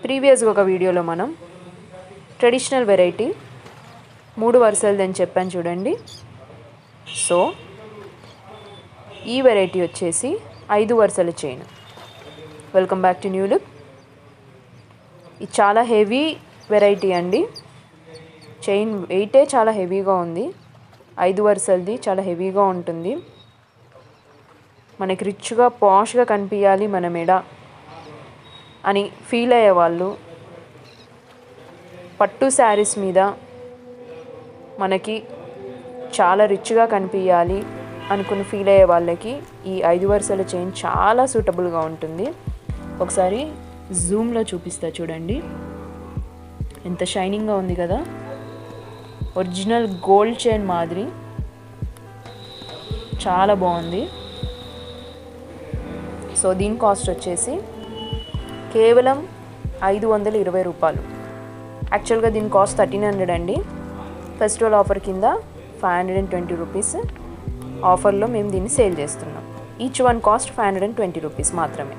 ప్రీవియస్గా ఒక వీడియోలో మనం ట్రెడిషనల్ వెరైటీ 3 వరుసలదని చెప్పాను చూడండి. సో ఈ వెరైటీ వచ్చేసి 5 వరుసల chain. Welcome back to new look. ఇది చాలా హెవీ వెరైటీ అండి. చైన్ వెయిటే చాలా హెవీగా ఉంది. 5 వరుసలది చాలా హెవీగా ఉంటుంది. మనకి రిచ్గా పాష్గా కనిపించాలి మన మెడ అని ఫీల్ అయ్యే వాళ్ళు, పట్టు శారీస్ మీద మనకి చాలా రిచ్గా కనిపించాలి అనుకుని ఫీల్ అయ్యే వాళ్ళకి ఈ 5 వరుసల చైన్ చాలా సూటబుల్గా ఉంటుంది. ఒకసారి జూమ్లో చూపిస్తా చూడండి. ఎంత షైనింగ్గా ఉంది కదా, ఒరిజినల్ గోల్డ్ చైన్ మాదిరి చాలా బాగుంది. సో దీని కాస్ట్ వచ్చేసి కేవలం 520 రూపాయలు. యాక్చువల్గా దీని కాస్ట్ 1300 అండి. ఫెస్టివల్ ఆఫర్ కింద 520 రూపీస్ ఆఫర్లో మేము దీన్ని సేల్ చేస్తున్నాం. ఈచ్ వన్ కాస్ట్ 520 రూపీస్ మాత్రమే.